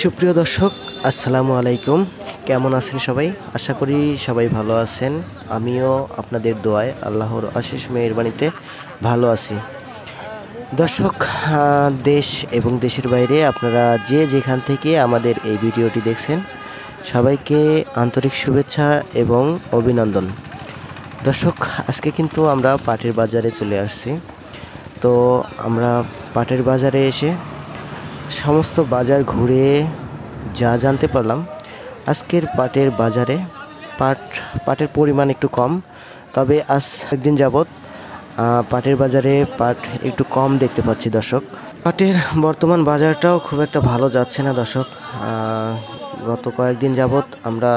সুপ্রিয় দর্শক, আসসালামু আলাইকুম। কেমন আছেন সবাই? আশা করি সবাই ভালো আছেন। আমিও আপনাদের দোয়ায় আল্লাহর অশেষ মেহেরবানিতে ভালো আছি। দর্শক, দেশ এবং দেশের বাইরে আপনারা যে যেখান থেকে আমাদের এই ভিডিওটি দেখছেন, সবাইকে আন্তরিক শুভেচ্ছা এবং অভিনন্দন। দর্শক, আজকে কিন্তু আমরা পাটের বাজারে চলে আসছি। তো আমরা পাটের বাজারে এসে সমস্ত বাজার ঘুরে যা জানতে পারলাম, আজকের পাটের বাজারে পাটের পরিমাণ একটু কম। তবে আজ একদিন যাবৎ পাটের বাজারে পাট একটু কম দেখতে পাচ্ছি দর্শক। পাটের বর্তমান বাজারটাও খুব একটা ভালো যাচ্ছে না দর্শক। গত কয়েকদিন যাবৎ আমরা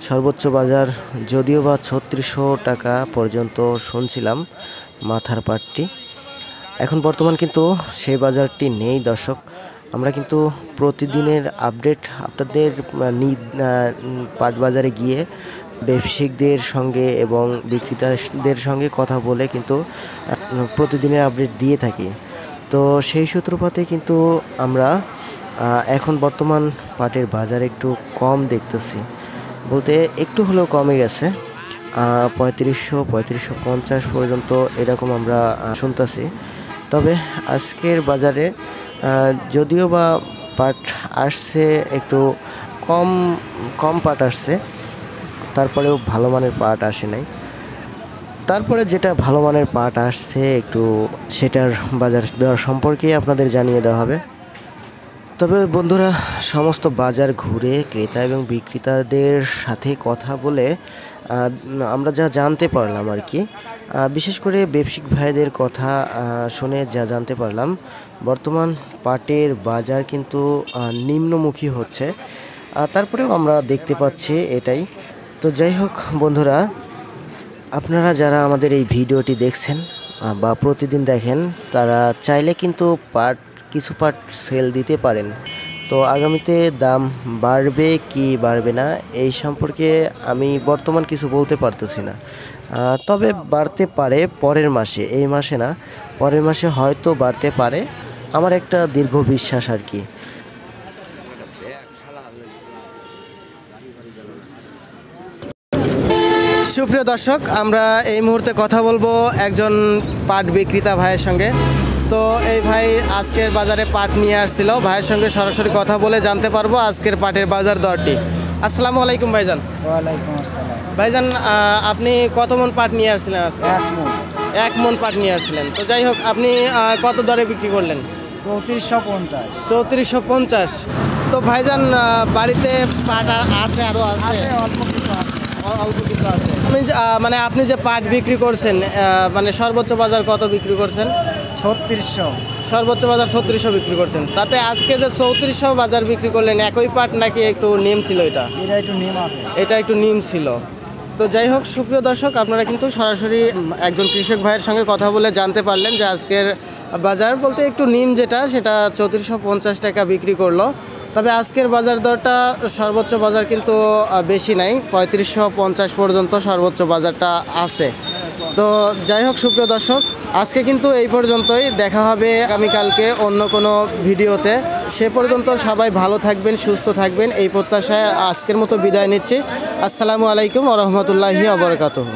সর্বোচ্চ বাজার যদিও বা ৩৬০০ টাকা পর্যন্ত শুনছিলাম মাথার পাটটি। এখন বর্তমান কিন্তু সেই বাজারটি নেই দর্শক। আমরা কিন্তু প্রতিদিনের আপডেট আপনাদের পাট বাজারে গিয়ে ব্যবসায়িকদের সঙ্গে এবং বিক্রেতাদের সঙ্গে কথা বলে কিন্তু প্রতিদিনের আপডেট দিয়ে থাকি। তো সেই সূত্রপাতে কিন্তু আমরা এখন বর্তমান পাটের বাজার একটু কম দেখতেছি, বলতে একটু হলেও কমে গেছে। ৩৫০০-৩৫৫০ পর্যন্ত এরকম আমরা শুনতেছি। তবে আজকের বাজারে যদিও বা পাট আসছে, একটু কম কম পাট আসছে, তারপরেও ভালো মানের পাট আসে নাই। তারপরে যেটা ভালো মানের পাট আসছে, একটু সেটার বাজার দর সম্পর্কে আপনাদের জানিয়ে দেওয়া হবে। তবে বন্ধুরা, সমস্ত বাজার ঘুরে ক্রেতা এবং বিক্রেতাদের সাথে কথা বলে আমরা যা জানতে পারলাম আর কি, বিশেষ করে ব্যবসায়িক ভাইদের কথা শুনে যা জানতে পারলাম, বর্তমান পাটের বাজার কিন্তু নিম্নমুখী হচ্ছে। তারপরেও আমরা দেখতে পাচ্ছি এটাই। তো যাই হোক বন্ধুরা, আপনারা যারা আমাদের এই ভিডিওটি দেখছেন বা প্রতিদিন দেখেন, তারা চাইলে কিন্তু কিছু পাট সেল দিতে পারেন। তো আগামীতে দাম বাড়বে কি বাড়বে না এই সম্পর্কে আমি বর্তমান কিছু বলতে পারতেছি না। তবে বাড়তে পারে পরের মাসে, এই মাসে না, পরের মাসে হয়তো বাড়তে পারে, আমার একটা দীর্ঘ বিশ্বাস আর কি। সুপ্রিয় দর্শক, আমরা এই মুহূর্তে কথা বলবো একজন পাট বিক্রেতা ভাইয়ের সঙ্গে। তো এই ভাই আজকের বাজারে পাট নিয়ে আসছিল, ভাইয়ের সঙ্গে সরাসরি কথা বলে জানতে পারবো আজকের পাটের বাজার দরটি। আসসালামু আলাইকুম ভাইজান। ওয়ালাইকুম আসসালাম। ভাইজান, আপনি কত মন পাট নিয়ে আসছিলেন আজকে? 1 মণ। 1 মন পাট নিয়ে আসছিলেন। তো যাই হোক, আপনি কত দরে বিক্রি করলেন? 3450। 3450। তো ভাইজান, বাড়িতে পাট আছে, আরও আছে? অল্প কিছু আছে। অল্প কিছু আছে। মানে আপনি যে পাট বিক্রি করছেন, মানে সর্বোচ্চ বাজার কত বিক্রি করছেন? 3600। সর্বোচ্চ বাজার 3600 বিক্রি করছেন। তাতে আজকে যে 3400 বাজার বিক্রি করলেন, একই পাট নাকি একটু নিম ছিল? এটা একটু নিম আছে। এটা একটু নিম ছিল। তো যাই হোক, সুপ্রিয় দর্শক, আপনারা কিন্তু সরাসরি একজন কৃষক ভাইয়ের সঙ্গে কথা বলে জানতে পারলেন যে আজকের বাজার বলতে একটু নিম যেটা, সেটা 3450 টাকা বিক্রি করলো। তবে আজকের বাজার দরটা সর্বোচ্চ বাজার কিন্তু বেশি নাই, 3550 পর্যন্ত সর্বোচ্চ বাজারটা আছে। তো যাই হোক সুপ্রিয় দর্শক, আজকে কিন্তু এই পর্যন্তই। দেখা হবে আগামীকালকে অন্য কোনো ভিডিওতে। সে পর্যন্ত সবাই ভালো থাকবেন, সুস্থ থাকবেন, এই প্রত্যাশায় আজকের মতো বিদায় নিচ্ছি। আসসালামু আলাইকুম ওয়া রাহমাতুল্লাহি ওয়া বারাকাতুহু।